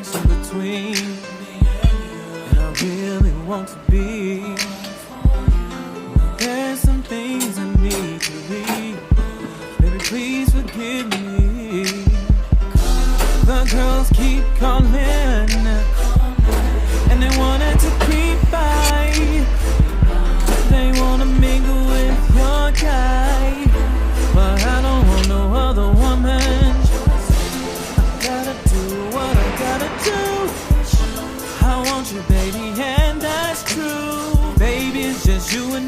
connection between me and I really want to be. There's some things I need to read. Baby, please forgive me. The girls keep calling, and they wanted to creep by. They wanna mingle with your guy, but I don't want no other woman. I gotta do what I gotta do. I want you, baby, and that's true. Baby, it's just you and